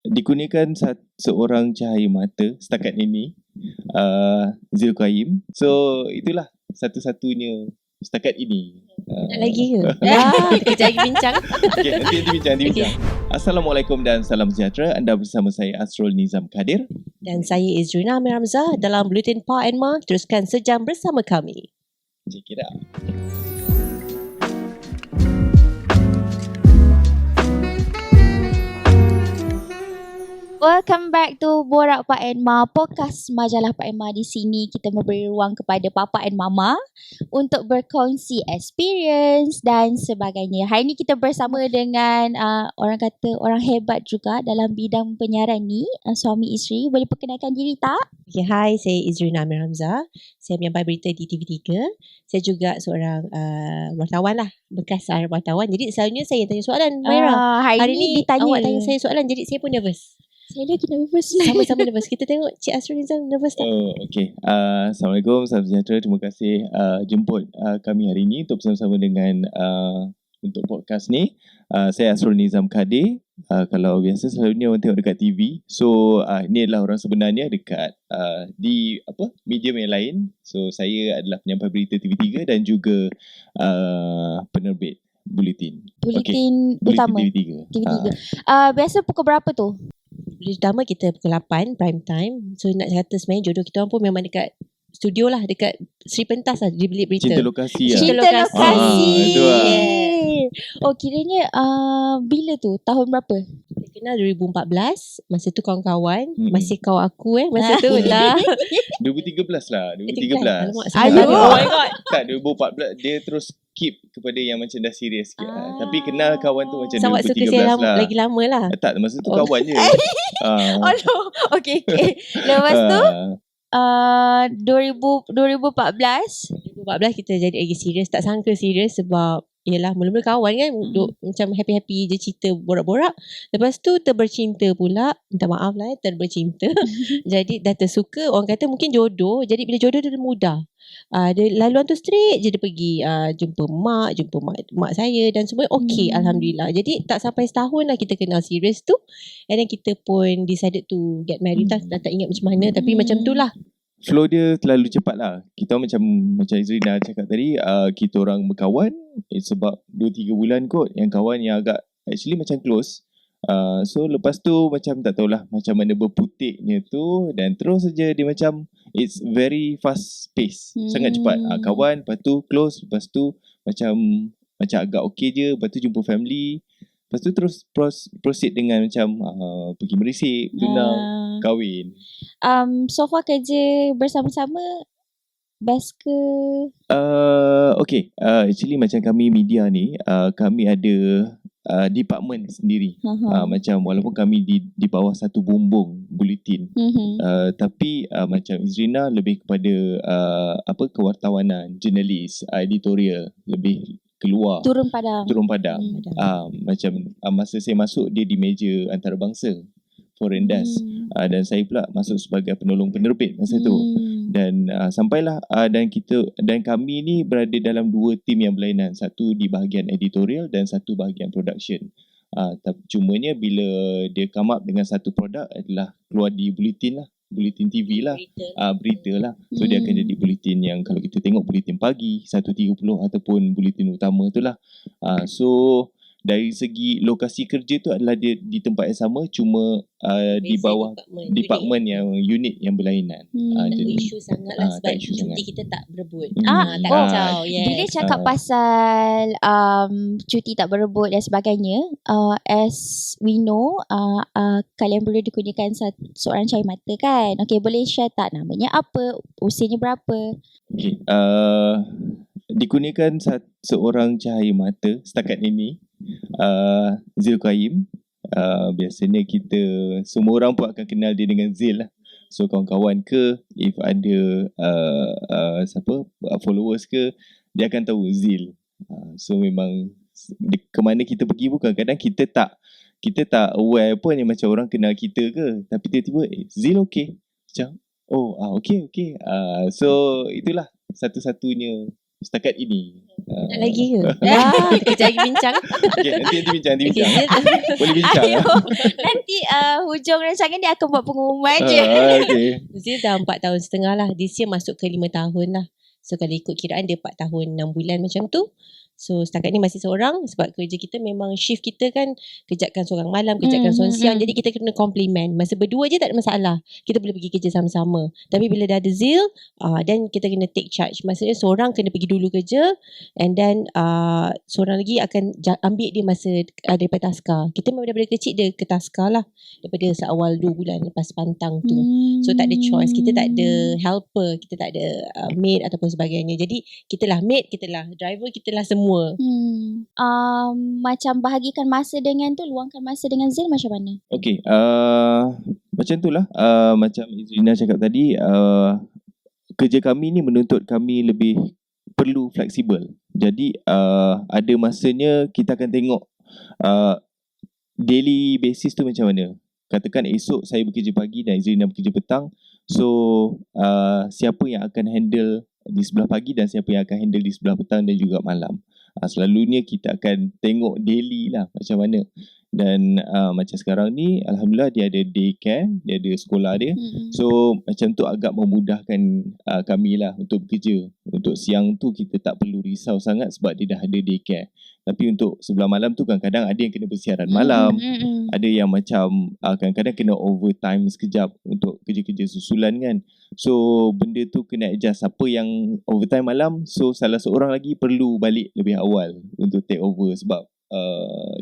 dikurniakan seorang cahaya mata setakat ini, Zulkaim. So itulah satu-satunya setakat ini. Nak lagi ke? Dah, kejap lagi bincang. Okay, nanti bincang. Assalamualaikum dan salam sejahtera. Anda bersama saya Asrul Nizam Kadir. Dan saya Izrina Amir Hamzah dalam Buletin Pa and Ma. Teruskan sejam bersama kami. Check it out. Welcome back to Borak Pak and Ma, podcast majalah Pak and Ma. Di sini kita memberi ruang kepada Papa and Mama untuk berkongsi experience dan sebagainya. Hari ini kita bersama dengan orang kata orang hebat juga dalam bidang penyiaran ni, suami isteri. Boleh perkenalkan diri tak? Okay, hai, saya Izrina Amir Hamzah. Saya menyampai berita di TV3. Saya juga seorang wartawan lah, bekas wartawan. Jadi selalunya saya yang tanya soalan, Maira. Hari ni ditanya. Awak tanya saya soalan, jadi saya pun nervous. Saya lagi nervous. Sama-sama nervous. Kita tengok Cik Asrul Nizam nervous tak? Oh, okay. Assalamualaikum, salam sejahtera. Terima kasih jemput kami hari ini untuk bersama-sama dengan untuk podcast ni. Saya Asrul Nizam Kadir. Kalau biasa selalunya orang tengok dekat TV. So ini adalah orang sebenarnya dekat di medium yang lain. So saya adalah penyampai berita TV3 dan juga penerbit Buletin utama TV3. Biasa pukul berapa tu? Buletin utama kita pukul 8 prime time. So nak kata sebenarnya jodoh kita orang pun memang dekat studio lah, dekat Sri Pentas lah, di bilik berita. Cinta lokasi lah. Cinta lokasi. Itu lah. Oh, kiranya bila tu? Tahun berapa? Kita kenal 2014. Masa tu kawan-kawan. Masih kau aku masa tu lah. 2013 lah. 2013. Alamak, oh my god. Tak, 2014 dia terus keep kepada yang macam dah serius sikit lah. Tapi kenal kawan tu macam Sama suka 2013 saya lah. lagi lama lah. Tak, masa tu kawan je. Oh no. Okay. Lepas tu 2014 kita jadi lagi serius. Tak sangka serius sebab yelah mula-mula kawan kan, duk macam happy-happy je cerita, borak-borak. Lepas tu terbercinta pula. Minta maaf lah terbercinta. Jadi dah tersuka. Orang kata mungkin jodoh. Jadi bila jodoh dia mudah. Dia laluan tu straight je dia pergi jumpa mak saya dan semua okey, Alhamdulillah. Jadi tak sampai setahun lah kita kenal serius tu. And then kita pun decided to get married. Dah tak ingat macam mana. Tapi macam tu lah. Flow dia terlalu cepat lah. Kita macam Izrina cakap tadi, kita orang berkawan sebab 2-3 bulan kot. Yang kawan yang agak actually macam close. So lepas tu macam tak tahulah macam mana berputiknya tu. Dan terus saja dia macam it's very fast pace. Sangat cepat. Kawan, lepas tu close, lepas tu macam agak okay je. Lepas tu jumpa family. Lepas tu terus proceed dengan macam pergi merisik, tunang, kahwin. So far kerja bersama-sama best ke? Okay. Actually macam kami media ni, kami ada department sendiri. Macam walaupun kami di bawah satu bumbung Buletin. Tapi macam Izrina lebih kepada kewartawanan, jurnalis, editorial, lebih keluar turun padang. Macam masa saya masuk dia di meja antarabangsa foreign desk, dan saya pula masuk sebagai penolong penerbit masa tu. Dan sampailah dan kami ni berada dalam 2 tim yang berlainan, satu di bahagian editorial dan satu bahagian production. Cumanya bila dia come up dengan satu produk adalah keluar di Buletin lah, Buletin TV lah, berita lah. So dia akan jadi Buletin yang kalau kita tengok Buletin pagi 1.30 ataupun Buletin utama tu lah. So dari segi lokasi kerja tu adalah dia di tempat yang sama, cuma di bawah department yang unit yang berlainan. Tak isu sangat lah sebab cuti kita tak berebut. Tak kacau. Bila cakap pasal cuti tak berebut dan sebagainya, as we know, kalian boleh dikurniakan seorang cahaya mata kan. Okay, boleh share tak namanya apa, usianya berapa? Okay, dikurniakan seorang cahaya mata setakat ini, Zulkaim. Biasanya kita semua orang pun akan kenal dia dengan Zil lah. So kawan-kawan ke, if ada followers ke, dia akan tahu Zil. So memang ke mana kita pergi pun kadang-kadang kita tak aware pun yang macam orang kenal kita ke, tapi tiba-tiba Zil okay, macam okay. So itulah satu-satunya setakat ini. Nak lagi ke? Wah, kita lagi bincang. Okay, nanti bincang. Okay, Boleh bincang. Ayo, nanti hujung rancangan dia akan buat pengumuman je. Okay. Zil dah 4 tahun setengah lah. This year masuk ke 5 tahun lah. So kalau ikut kiraan dia 4 tahun 6 bulan macam tu. So setakat ni masih seorang sebab kerja kita memang shift kita kan kejapkan seorang malam, kejapkan seorang siang. Jadi kita kena complement. Masa berdua je tak ada masalah. Kita boleh pergi kerja sama-sama. Tapi bila dah ada Zil, then kita kena take charge. Maksudnya seorang kena pergi dulu kerja and then seorang lagi akan ambil dia masa daripada taska. Kita memang daripada kecil dia ke taska lah. Daripada seawal 2 bulan lepas pantang tu. So tak ada choice. Kita tak ada helper. Kita tak ada maid ataupun sebagainya. Jadi kita lah maid, kita lah driver, kita lah semua. Macam bahagikan masa dengan tu, luangkan masa dengan Zil macam mana? Okay, macam tu lah. Macam Izrina cakap tadi, kerja kami ni menuntut kami lebih perlu fleksibel. Jadi ada masanya kita akan tengok daily basis tu macam mana. Katakan esok saya bekerja pagi dan Izrina bekerja petang. So siapa yang akan handle di sebelah pagi dan siapa yang akan handle di sebelah petang dan juga malam. Selalunya kita akan tengok daily lah macam mana. Dan macam sekarang ni alhamdulillah dia ada daycare, dia ada sekolah dia. So macam tu agak memudahkan kami lah untuk bekerja. Untuk siang tu kita tak perlu risau sangat sebab dia dah ada daycare. Tapi untuk sebelah malam tu kadang-kadang ada yang kena bersiaran malam. Ada yang macam kadang-kadang kena overtime sekejap untuk kerja-kerja susulan kan. So benda tu kena adjust. Siapa yang overtime malam, so salah seorang lagi perlu balik lebih awal untuk take over sebab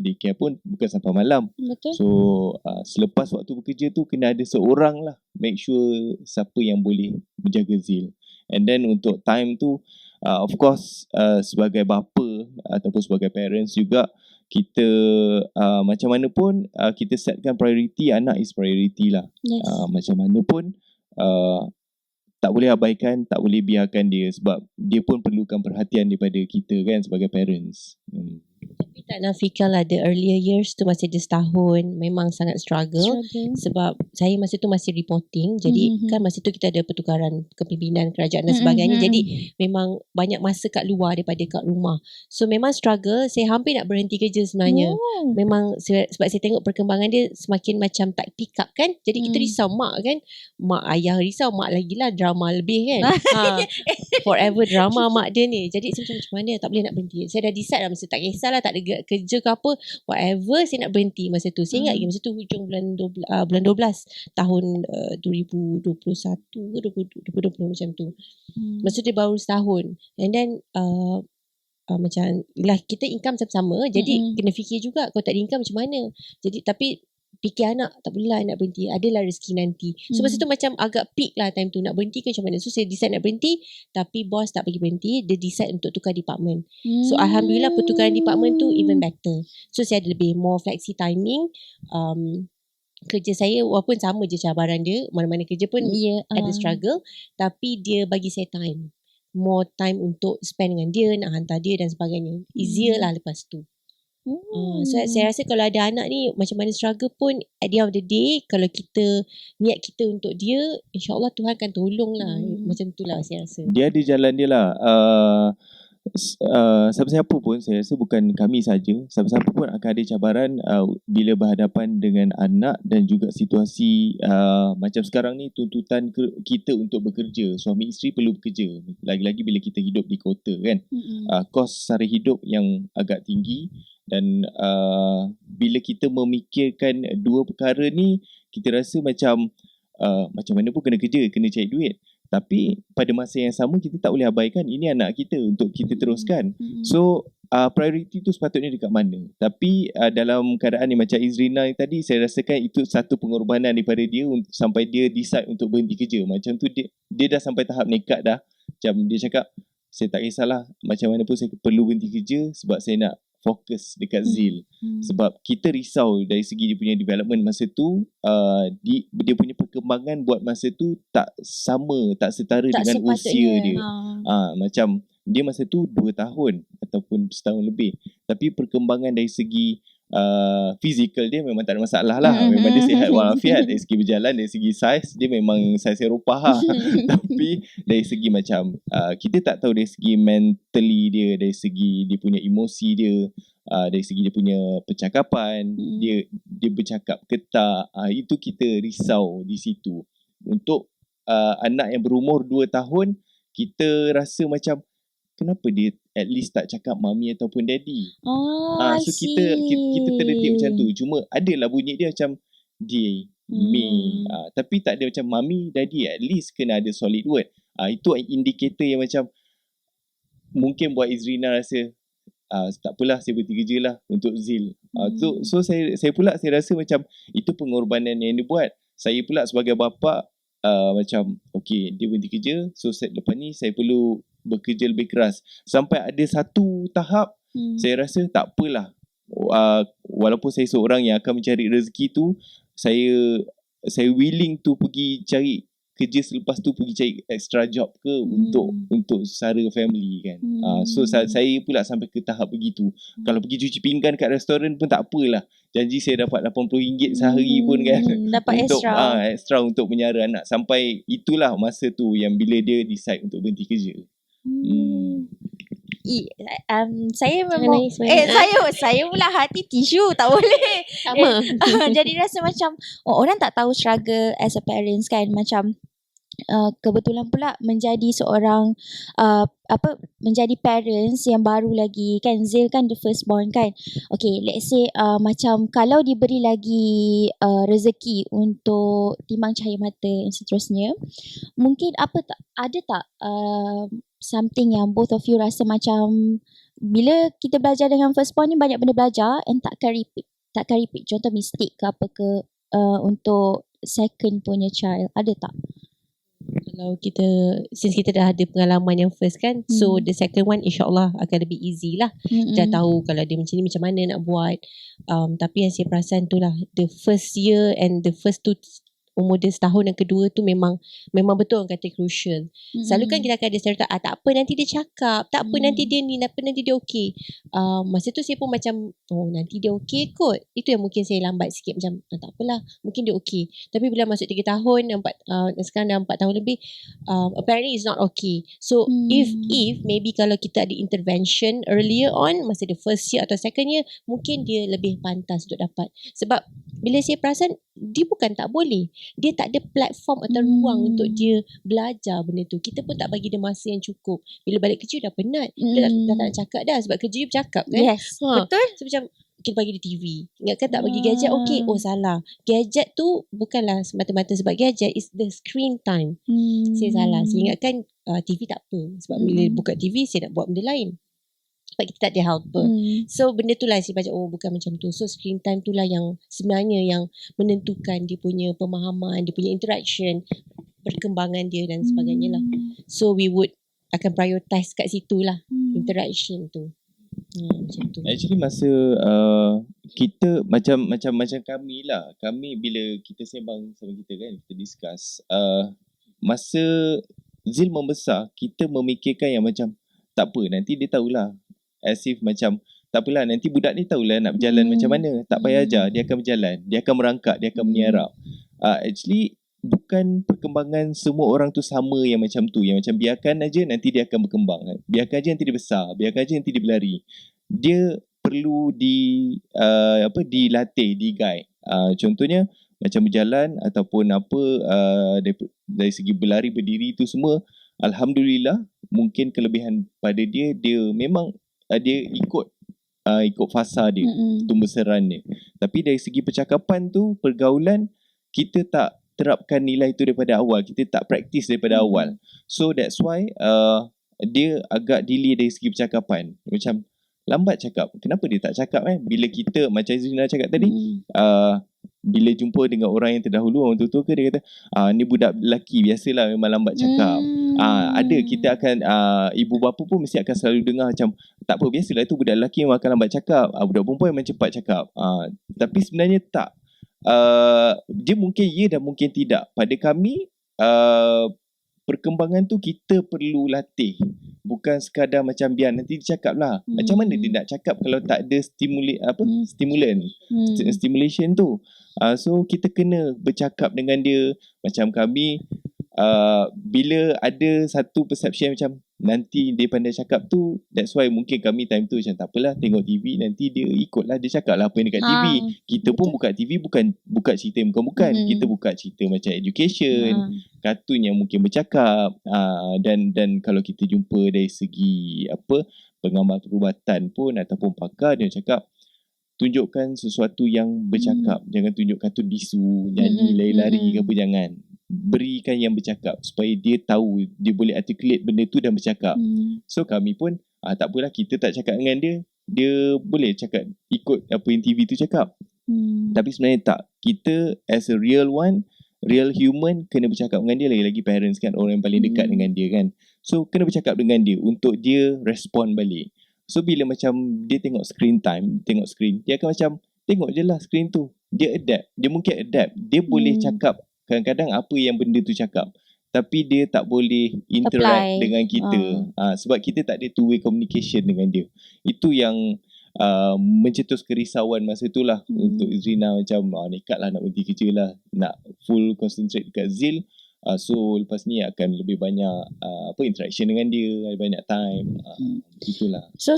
daycare pun bukan sampai malam. Betul. So selepas waktu bekerja tu kena ada seorang lah make sure siapa yang boleh menjaga Zil. And then untuk time tu of course sebagai bapa ataupun sebagai parents juga kita macam mana pun kita setkan priority, anak is priority lah. Yes. Macam mana pun tak boleh abaikan, tak boleh biarkan dia sebab dia pun perlukan perhatian daripada kita kan sebagai parents. Tapi tak nafikan lah the earlier years tu masih dia setahun memang sangat struggle. Sebab saya masa tu masih reporting. Jadi kan masa tu kita ada pertukaran kepimpinan kerajaan dan sebagainya. Jadi memang banyak masa kat luar daripada kat rumah. So memang struggle. Saya hampir nak berhenti kerja sebenarnya. Memang sebab saya tengok perkembangan dia semakin macam tak pick up kan. Jadi kita risau mak kan. Mak ayah risau, mak lagi lah drama lebih kan. Forever drama mak dia ni. Jadi saya macam mana tak boleh nak berhenti. Saya dah decide lah masa tak kisahlah tak ada kerja ke apa, whatever, saya nak berhenti masa tu. Saya ingat lagi masa tu hujung bulan 12 tahun 2021 ke 2020 macam tu. Masa dia baru setahun. And then macam lah kita income sama-sama, jadi kena fikir juga kalau tak ada income macam mana. Jadi tapi fikir anak, tak boleh lah nak berhenti, adalah rezeki nanti. So masa tu macam agak peak lah time tu, nak berhenti ke macam mana. So saya decide nak berhenti, tapi bos tak bagi berhenti, dia decide untuk tukar department. So alhamdulillah pertukaran department tu even better. So saya ada lebih more flexi timing. Kerja saya walaupun sama je cabaran dia, mana-mana kerja pun ada struggle, tapi dia bagi saya time, more time untuk spend dengan dia, nak hantar dia dan sebagainya. Easier lah lepas tu. So saya rasa kalau ada anak ni macam mana struggle pun, at the end of the day kalau kita niat kita untuk dia, insyaAllah Tuhan akan tolong lah. Macam tu lah saya rasa. Dia ada jalan dia lah. Siapa-siapa pun, saya rasa bukan kami saja, siapa-siapa pun akan ada cabaran bila berhadapan dengan anak dan juga situasi macam sekarang ni, tuntutan kita untuk bekerja. Suami isteri perlu bekerja, lagi-lagi bila kita hidup di kota kan. Kos sara hidup yang agak tinggi. Dan bila kita memikirkan dua perkara ni, kita rasa macam mana pun kena kerja, kena cari duit. Tapi pada masa yang sama kita tak boleh abaikan ini anak kita untuk kita teruskan. So priority tu sepatutnya dekat mana. Tapi dalam keadaan ni macam Izrina tadi, saya rasakan itu satu pengorbanan daripada dia sampai dia decide untuk berhenti kerja. Macam tu dia dah sampai tahap nekat dah. Macam dia cakap, saya tak kisahlah macam mana pun saya perlu berhenti kerja sebab saya nak fokus dekat Zil. Sebab kita risau dari segi dia punya development masa tu, dia punya perkembangan buat masa tu tak sama, tak setara tak dengan usia dia. Macam dia masa tu 2 tahun ataupun setahun lebih. Tapi perkembangan dari segi fizikal dia memang tak ada masalah lah. Memang dia sihat walafiat. Dari segi berjalan, dari segi saiz, dia memang saiz Eropah lah. Tapi dari segi macam kita tak tahu dari segi mentally dia, dari segi dia punya emosi dia, dari segi dia punya percakapan, dia bercakap ke tak, itu kita risau di situ. Untuk anak yang berumur 2 tahun, kita rasa macam kenapa dia at least tak cakap mami ataupun daddy. So kita terdetik macam tu. Cuma adalah bunyi dia macam D, me. Tapi tak ada macam mami, daddy. At least kena ada solid word. Itu indikator yang macam mungkin buat Izrina rasa tak apalah, saya berhenti kerja lah untuk Zil. So saya rasa macam itu pengorbanan yang dia buat. Saya pula sebagai bapa macam okay, dia berhenti kerja, so lepas ni saya perlu bekerja lebih keras. Sampai ada satu tahap saya rasa tak apalah, walaupun saya seorang yang akan mencari rezeki tu, saya willing tu pergi cari kerja, selepas tu pergi cari extra job ke untuk sara family kan. So saya pula sampai ke tahap begitu. Kalau pergi cuci pinggan kat restoran pun tak apalah, janji saya dapat RM80 sehari pun kan, dapat untuk extra untuk menyara anak. Sampai itulah masa tu yang bila dia decide untuk berhenti kerja. Saya memang saya pula hati tisu tak boleh sama. Jadi rasa macam orang tak tahu struggle as a parents kan. Macam kebetulan pula menjadi seorang menjadi parents yang baru lagi kan. Zil kan the first born kan. Okay, let's say macam kalau diberi lagi rezeki untuk timbang cahaya mata dan seterusnya, mungkin ada tak something yang both of you rasa macam bila kita belajar dengan first born ni banyak benda belajar and takkan repeat contoh mistake ke apa ke untuk second punya child, ada tak? Kalau since kita dah ada pengalaman yang first kan, so the second one insyaAllah akan lebih easy lah. Dah tahu kalau dia macam ni macam mana nak buat. Tapi yang saya perasan tu lah, the first year and the first two, umur dia setahun dan kedua tu memang betul orang kata crucial. Selalu kan kita akan ada stereotip, tak apa nanti dia cakap, tak apa nanti dia ni, apa nanti dia okey. Masa tu saya pun macam nanti dia okey kot. Itu yang mungkin saya lambat sikit, macam tak apalah, mungkin dia okey. Tapi bila masuk 3 tahun, sekarang dah 4 tahun lebih, apparently it's not okay. So if maybe kalau kita ada intervention earlier on, masa the first year atau second year, mungkin dia lebih pantas untuk dapat. Sebab bila saya perasan, dia bukan tak boleh, dia tak ada platform atau ruang untuk dia belajar benda tu. Kita pun tak bagi dia masa yang cukup. Bila balik kerja dah penat, dah tak nak cakap dah, sebab kerja dia bercakap kan. Yes, betul. So macam kita bagi dia TV, ingatkan tak bagi gadget, okay, salah. Gadget tu bukanlah semata-mata sebab gadget, is the screen time. Saya salah, saya ingatkan TV tak apa, sebab bila buka TV saya nak buat benda lain, sebab kita tak ada helper. So benda tu lah saya baca, bukan macam tu. So screen time tu lah yang sebenarnya yang menentukan dia punya pemahaman, dia punya interaction, perkembangan dia dan sebagainya lah. So we would akan prioritize kat situ lah, interaction tu. Macam tu. Actually masa kita macam kami lah, kami bila kita sembang sama kita kan, kita discuss, masa Zil membesar, kita memikirkan yang macam tak apa, nanti dia tahulah. As if macam tak apalah, nanti budak ni tahulah nak berjalan macam mana, tak payah ajar, dia akan berjalan, dia akan merangkak, dia akan menyerap. Actually bukan perkembangan semua orang tu sama yang macam tu, yang macam biarkan aja nanti dia akan berkembang, biarkan aja nanti dia besar, biarkan aja nanti dia berlari. Dia perlu dilatih, di-guide. Contohnya macam berjalan ataupun apa, dari segi berlari, berdiri tu semua, alhamdulillah mungkin kelebihan pada dia memang dia ikut fasa dia, pembesaran dia. Tapi dari segi percakapan tu, pergaulan, kita tak terapkan nilai tu daripada awal, kita tak praktis daripada awal. So that's why dia agak delay dari segi percakapan. Macam lambat cakap. Kenapa dia tak cakap bila kita, macam Zina cakap tadi, bila jumpa dengan orang yang terdahulu, orang tua-tua ke, dia kata ni budak lelaki biasalah memang lambat cakap. Ada, kita akan ibu bapa pun mesti akan selalu dengar macam tak apa, biasalah itu budak lelaki memang akan lambat cakap, budak perempuan memang cepat cakap. Tapi sebenarnya tak. Dia mungkin ya dan mungkin tidak. Pada kami perkembangan tu kita perlu latih. Bukan sekadar macam biar nanti dia cakap lah. Macam mana dia nak cakap kalau tak ada stimulation tu. So kita kena bercakap dengan dia. Macam kami, bila ada satu perception macam nanti dia pandai cakap tu, that's why mungkin kami time tu macam tak apalah, tengok TV nanti dia ikutlah, dia cakap lah apa yang dekat TV. Kita pun buka TV bukan buka cerita yang bukan-bukan. Kita buka cerita macam education, kartun yang mungkin bercakap, dan kalau kita jumpa dari segi pengamal perubatan pun ataupun pakar, dia cakap tunjukkan sesuatu yang bercakap. Jangan tunjuk kartun bisu, nyanyi, lari-lari ke apa, jangan. Berikan yang bercakap supaya dia tahu, dia boleh articulate benda tu dan bercakap. So kami pun tak apalah, kita tak cakap dengan dia, dia boleh cakap ikut apa yang TV tu cakap. Tapi sebenarnya tak. Kita as a real human kena bercakap dengan dia, lagi-lagi parents kan, orang yang paling dekat dengan dia kan. So kena bercakap dengan dia untuk dia respond balik. So bila macam dia tengok screen, dia akan macam tengok je lah screen tu. Dia adapt. Dia mungkin adapt. Dia boleh cakap kadang-kadang apa yang benda tu cakap, tapi dia tak boleh interact dengan kita. Sebab kita tak ada two-way communication dengan dia. Itu yang mencetus kerisauan masa tu lah. Untuk Izrina macam nekat lah nak berhenti kerja lah, nak full concentrate dekat Zil. So lepas ni akan lebih banyak interaction dengan dia, banyak time. Itulah. So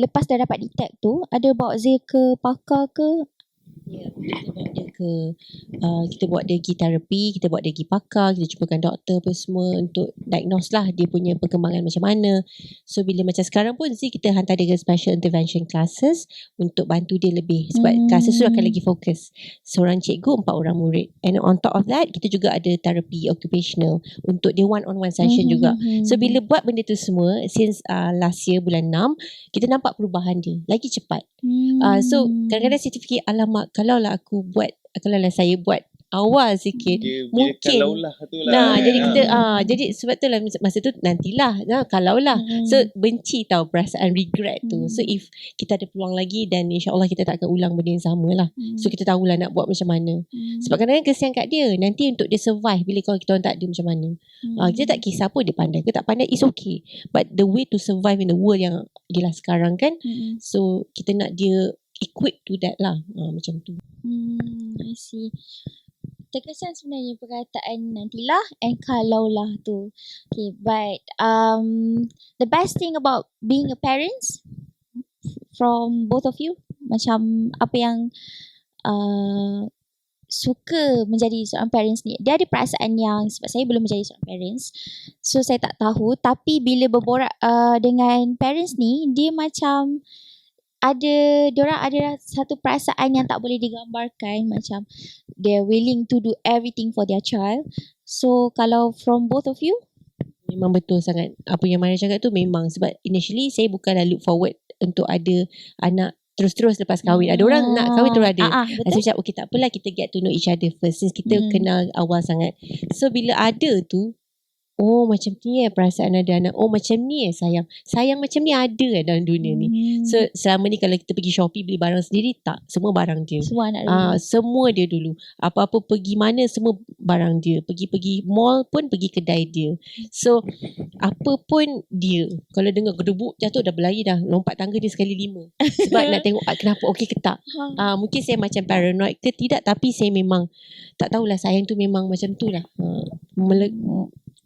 lepas dah dapat detect tu, ada bawa Zil ke pakar ke? Ya, kita buat dia pergi terapi, kita buat dia pergi pakar, kita jumpakan doktor apa semua untuk diagnose lah dia punya perkembangan macam mana. So bila macam sekarang pun kita hantar dia ke special intervention classes untuk bantu dia lebih, sebab classes tu akan lagi fokus. Seorang cikgu, 4 orang murid, and on top of that kita juga ada terapi occupational untuk dia one-on-one session juga. So bila buat benda tu semua since last year bulan 6, kita nampak perubahan dia lagi cepat. So kadang-kadang saya fikir, alamak, kalau lah saya buat awal sikit, mungkin jadi kita jadi sebab tu lah masa tu nantilah kalau lah. So benci tahu perasaan regret tu. So if kita ada peluang lagi, dan insyaAllah kita tak akan ulang benda yang sama lah. So kita tahulah nak buat macam mana. Sebab kadang-kadang kesian kat dia nanti untuk dia survive bila kalau kita orang tak ada macam mana. Kita tak kisah pun dia pandai ke tak pandai, it's okay, but the way to survive in the world yang gila sekarang kan. So kita nak dia equip to that lah, macam tu. I see. Terkesan sebenarnya perkataan nantilah and kalau lah tu. Okay, but the best thing about being a parent from both of you, macam apa yang suka menjadi seorang parents ni? Dia ada perasaan yang, sebab saya belum menjadi seorang parents, so saya tak tahu, tapi bila berborak dengan parents ni, dia macam diorang ada satu perasaan yang tak boleh digambarkan, macam they're willing to do everything for their child. So kalau from both of you? Memang betul sangat apa yang Maria cakap tu. Memang sebab initially saya bukanlah look forward untuk ada anak terus-terus lepas kahwin. Ada orang nak kahwin terus ada. Saya cakap okay, tak apalah, kita get to know each other first, since kita kenal awal sangat. So bila ada tu, oh macam ni perasaan ada anak. Oh macam ni sayang macam ni ada dalam dunia ni. So selama ni kalau kita pergi Shopee beli barang sendiri, tak, semua barang dia. Semua anak dulu. Semua dia dulu. Apa-apa pergi mana semua barang dia. Pergi mall pun pergi kedai dia. So apa pun dia. Kalau dengar gedebuk jatuh dah berlari dah, lompat tangga dia sekali 5. Sebab nak tengok kenapa okey ke tak. Mungkin saya macam paranoid ke tidak, tapi saya memang tak tahulah, sayang tu memang macam tu lah.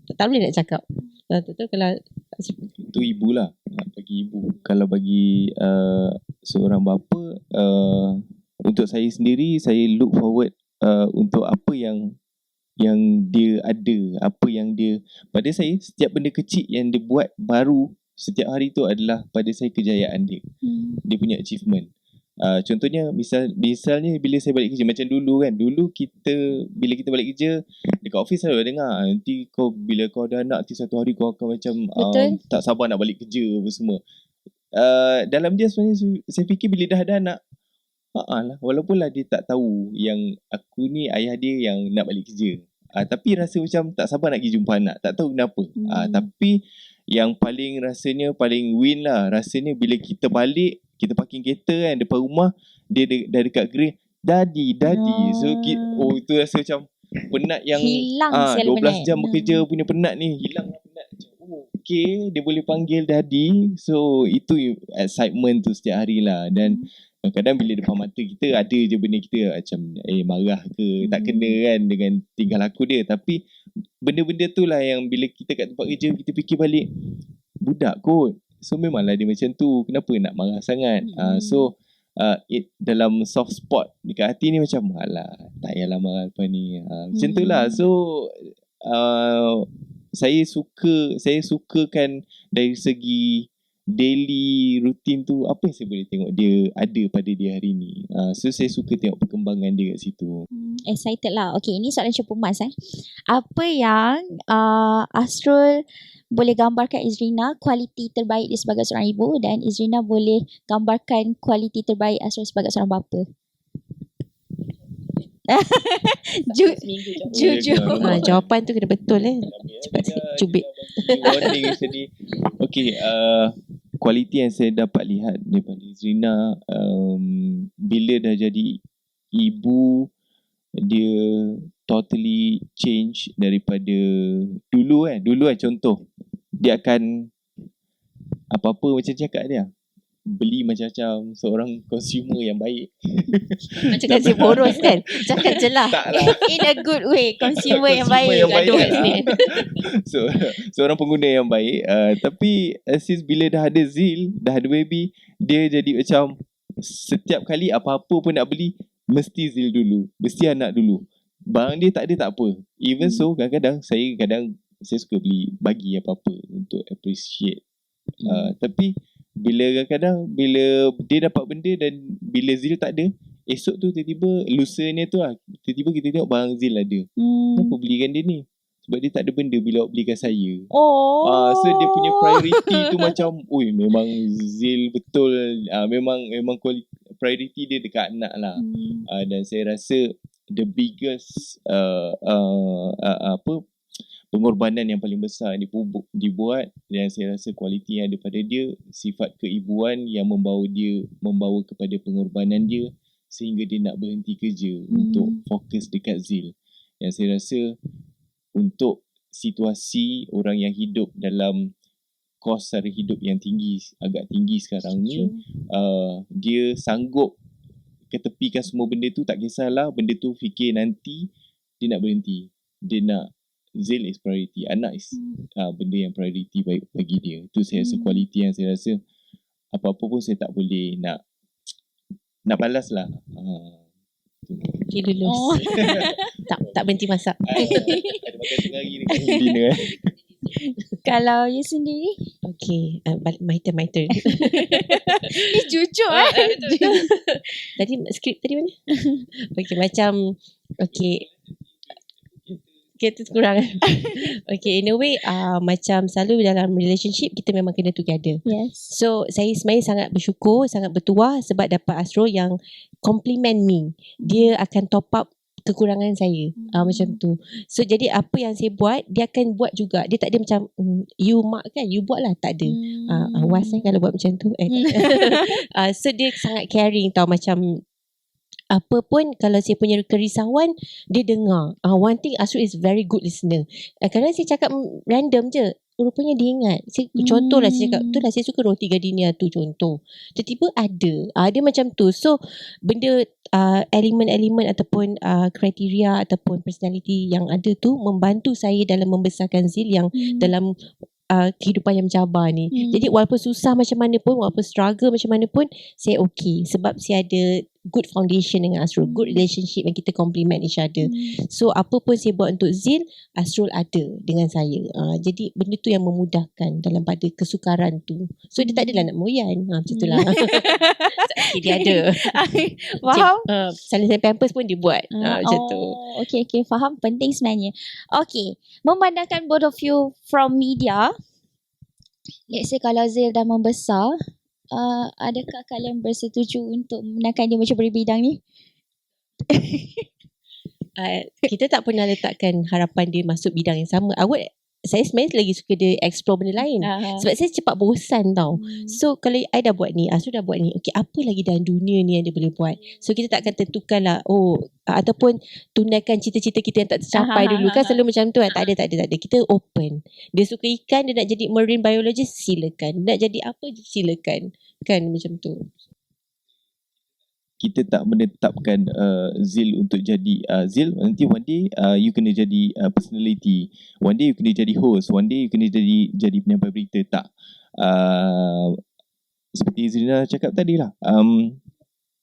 Tak boleh nak cakap. Betul kalau itu ibu lah. Bagi ibu, kalau bagi seorang bapa, untuk saya sendiri, saya look forward untuk apa yang dia ada, apa yang dia, pada saya setiap benda kecil yang dia buat baru setiap hari tu adalah pada saya kejayaan dia. Dia punya achievement. Contohnya misalnya bila saya balik kerja, macam dulu kan, bila kita balik kerja dekat office selalu dengar, nanti bila kau ada anak, nanti satu hari kau akan macam tak sabar nak balik kerja apa semua. Dalam dia sebenarnya saya fikir bila dah ada anak, lah, walaupun lah dia tak tahu yang aku ni ayah dia yang nak balik kerja, tapi rasa macam tak sabar nak pergi jumpa anak, tak tahu kenapa. Tapi yang paling win lah rasanya bila kita balik, kita parking kereta kan depan rumah, dia dah dekat grey, Daddy. So itu rasa macam penat yang hilang 12 jam bekerja punya penat ni, hilang lah penat. Okay, dia boleh panggil daddy. So itu excitement tu setiap hari lah. Dan kadang-kadang bila depan mata kita ada je benda kita macam marah ke tak kena kan dengan tingkah laku dia. Tapi benda-benda tu lah yang bila kita kat tempat kerja kita fikir balik, budak kot. So memanglah dia macam tu, kenapa nak marah sangat. So dalam soft spot dekat hati ni macam alah tak payahlah marah apa ni. Macam tu lah. So saya sukakan dari segi daily routine tu, apa yang saya boleh tengok dia ada pada dia hari ni. So saya suka tengok perkembangan dia kat situ. Excited lah. Okay, ini soalan cukup mas. Apa yang Asrul boleh gambarkan Izrina kualiti terbaik dia sebagai seorang ibu, dan Izrina boleh gambarkan kualiti terbaik Asrul sebagai seorang bapa? Jujur. Jawapan tu kena betul cepat sikit, cubit. Okay, kualiti yang saya dapat lihat daripada Izrina, bila dah jadi ibu, dia totally change daripada dulu contoh dia akan apa-apa macam cakap dia beli macam-macam, seorang consumer yang baik. Macam kasi boros kan, cakap je lah. In a good way, consumer yang baik. So seorang pengguna yang baik. Tapi since bila dah ada Zil, dah ada baby, dia jadi macam setiap kali apa-apa pun nak beli mesti Zil dulu, mesti anak dulu. Barang dia tak ada tak apa. Even so kadang-kadang saya suka bagi apa-apa untuk appreciate. Tapi bila kadang-kadang bila dia dapat benda dan bila Zil tak ada, esok tu tiba-tiba lusanya tu lah, tiba-tiba kita tengok barang Zil ada. Kenapa belikan dia ni? Sebab dia tak ada benda bila awak belikan saya. So dia punya priority tu macam memang Zil betul. Memang priority dia dekat anak lah. Dan saya rasa the biggest pengorbanan yang paling besar dibuat, dan saya rasa kualiti yang ada pada dia, sifat keibuan yang membawa kepada pengorbanan dia sehingga dia nak berhenti kerja untuk fokus dekat Zil. Yang saya rasa untuk situasi orang yang hidup dalam kos sara hidup yang agak tinggi sekarang ni, dia sanggup ketepikan semua benda tu, tak kisahlah benda tu fikir nanti, dia nak berhenti. Dia nak Zil is priority, anak is benda yang priority bagi dia. Itu saya rasa kualiti yang saya rasa apa-apa pun saya tak boleh nak balas lah. Okay dulu. Tak berhenti masak. Ada makan tengah hari dekat dinner. Kalau you sendiri? Okay, my turn. Dia jujur Tadi skrip tadi mana? Okay, macam kita kurang. Okay, in a way macam selalu dalam relationship kita memang kena together. Yes. So saya sebenarnya sangat bersyukur, sangat bertuah sebab dapat Asrul yang compliment me. Dia akan top up kekurangan saya. Macam tu. So jadi apa yang saya buat, dia akan buat juga. Dia tak ada macam you mak kan, you buat lah, tak ada. Was kalau buat macam tu. So dia sangat caring tau, macam apa pun kalau saya punya kerisauan dia dengar. One thing, Asrul is very good listener. Kadang saya cakap random je, rupanya dia ingat. Contohlah saya cakap, itulah saya suka roti gardenia tu contoh. Tiba-tiba ada. Dia macam tu. So benda elemen-elemen ataupun kriteria ataupun personality yang ada tu membantu saya dalam membesarkan Zil yang dalam kehidupan yang mencabar ni. Jadi walaupun susah macam mana pun, walaupun struggle macam mana pun, saya okay sebab saya ada good foundation dengan Asrul, good relationship yang kita complement each other. So apa pun saya buat untuk Zil, Asrul ada dengan saya. Jadi benda tu yang memudahkan dalam pada kesukaran tu. So dia tak adalah nak moyan. Macam tu lah. Okay, dia ada. Faham? Salin pampers pun dia buat. Macam tu. Okay, faham. Penting sebenarnya. Okay, memandangkan both of you from media, let's say kalau Zil dah membesar, adakah kalian bersetuju untuk membenarkan dia menceburi bidang ni? Kita tak pernah letakkan harapan dia masuk bidang yang sama. saya sebenarnya lagi suka dia explore benda lain. Sebab saya cepat bosan tau. So kalau I dah buat ni, Asru dah buat ni, okay, apa lagi dalam dunia ni yang dia boleh buat? So kita tak akan tentukan lah, ataupun tunaikan cita-cita kita yang tak tercapai dulu. Kan selalu macam tu kan. Tak ada. Kita open. Dia suka ikan, dia nak jadi marine biologist, silakan. Nak jadi apa, silakan. Kan macam tu. Kita tak menetapkan Zil untuk jadi Zil, nanti one day you kena jadi personality, one day you kena jadi host, one day you kena jadi penyampai berita. Tak. Seperti Zilina cakap tadi lah,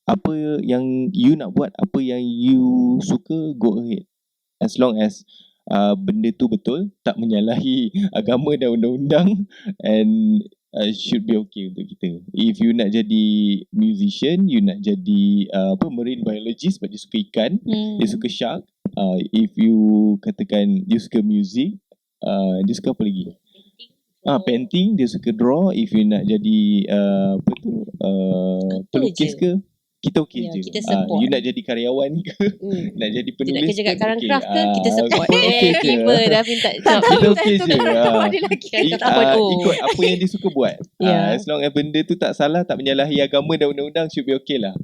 apa yang you nak buat, apa yang you suka, go ahead, as long as benda tu betul, tak menyalahi agama dan undang-undang, and should be okay untuk kita. If you nak jadi musician, you nak jadi marine biologist sebab dia suka ikan, dia suka shark. If you katakan you suka music, dia suka apa lagi? Painting, dia suka draw. If you nak jadi pelukis ke, kita okey je. Kita support. You nak jadi karyawan ke, nak jadi penulis, nak kerja kat Karangcraft ke, kita support. Tiba dah minta job. Kita okey je. Kita support. Ikut apa yang dia suka buat. As long as benda tu tak salah, tak menyalahi agama dan undang-undang, should be okay lah.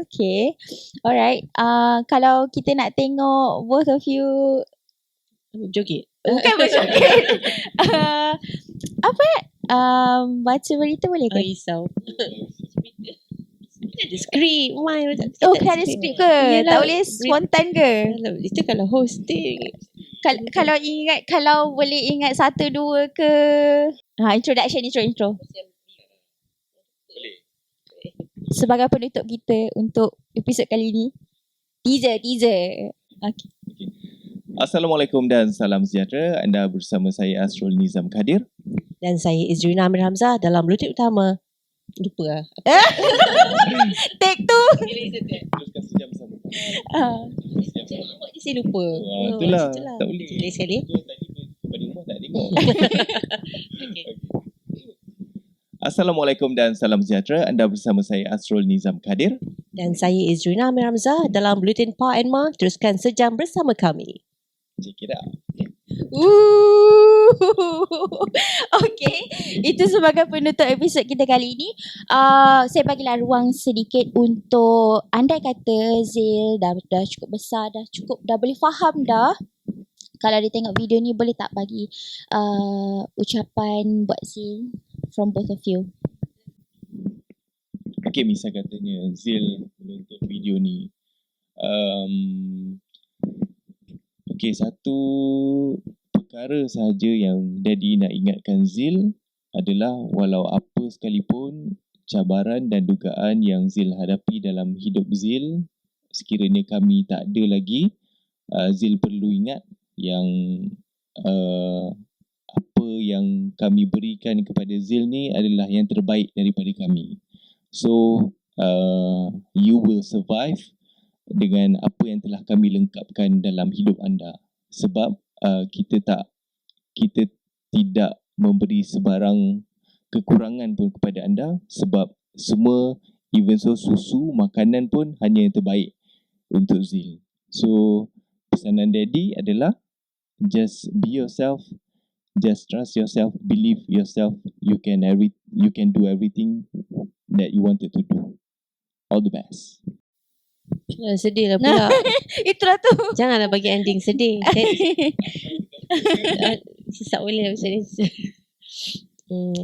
Okay. Alright. Kalau kita nak tengok both of you joget. Bukan berjoget. Baca berita boleh ke? Risau. Ada skrip. Kan ada skrip ke? Tak boleh spontan ke? Itu kalau hosting. Kalau ingat, kalau boleh ingat 1, 2 ke? Introduction. Boleh. Sebagai penutup kita untuk episod kali ni. Teaser. Okay. Assalamualaikum dan salam sejahtera. Anda bersama saya Asrul Nizam Kadir. Dan saya Izrina Amir Hamzah dalam Bluetooth Utama. Lupa lah. Take 2. Teruskan sejam sama. Saya lupa. Itulah. Tak boleh. Sekali. Pada rumah tak tengok. Assalamualaikum dan salam sejahtera. Anda bersama saya Asrul Nizam Kadir. Dan saya Izrina Amir Hamzah dalam Bluetooth Pa and Ma. Teruskan sejam bersama kami. Check it out. Okay, itu sebagai penutup episod kita kali ini. Saya bagilah ruang sedikit untuk, andai kata Zil dah cukup besar, dah boleh faham dah. Kalau dia tengok video ni, boleh tak bagi ucapan buat Zil from both of you? Okay, misal katanya Zil menonton video ni, okay, satu perkara sahaja yang Daddy nak ingatkan Zil adalah walau apa sekalipun cabaran dan dugaan yang Zil hadapi dalam hidup Zil, sekiranya kami tak ada lagi, Zil perlu ingat yang apa yang kami berikan kepada Zil ni adalah yang terbaik daripada kami. So you will survive dengan apa yang telah kami lengkapkan dalam hidup anda. Sebab kita tidak memberi sebarang kekurangan pun kepada anda, sebab semua, even so susu, makanan pun hanya yang terbaik untuk Zil. So pesanan Daddy adalah just be yourself, just trust yourself, believe yourself, you can do everything that you wanted to do. All the best. Sedih lah pula. Itulah tu. Janganlah bagi ending sedih. Sesak boleh macam ni.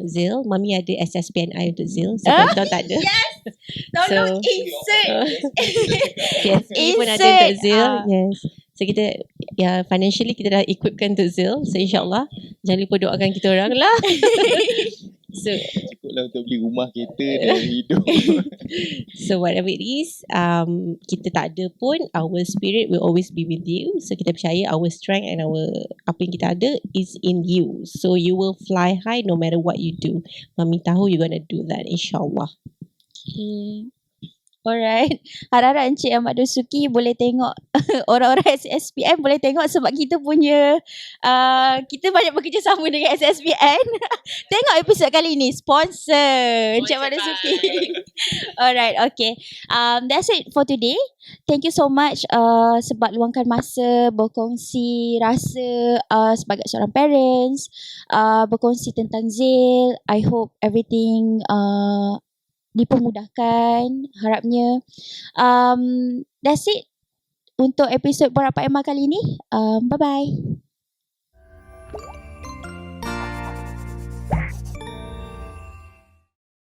Zil, Mami ada SSPNI untuk Zil. Sebab kita tak ada. Yes. Tolong insert. PSP pun ada untuk Zil. Yes. So kita, financially kita dah equipkan untuk Zil. So insyaAllah, jangan lupa doakan kita orang lah. So cukuplah untuk beli rumah, kereta dan hidup. So whatever it is, kita tak ada pun, our spirit will always be with you. So kita percaya our strength and apa yang kita ada is in you. So you will fly high no matter what you do. Mami tahu you gonna do that, insyaAllah. Okay. Alright. Harap-harap Encik Ahmad Dosuki boleh tengok orang-orang SSPN boleh tengok sebab kita punya kita banyak bekerjasama dengan SSPN. Tengok episod kali ni sponsor Encik Ahmad Dosuki. Alright, okay. That's it for today. Thank you so much sebab luangkan masa berkongsi rasa sebagai seorang parents, berkongsi tentang Zil. I hope everything dipermudahkan harapnya. That's it untuk episod Borak Pak Emma kali ni. Bye-bye.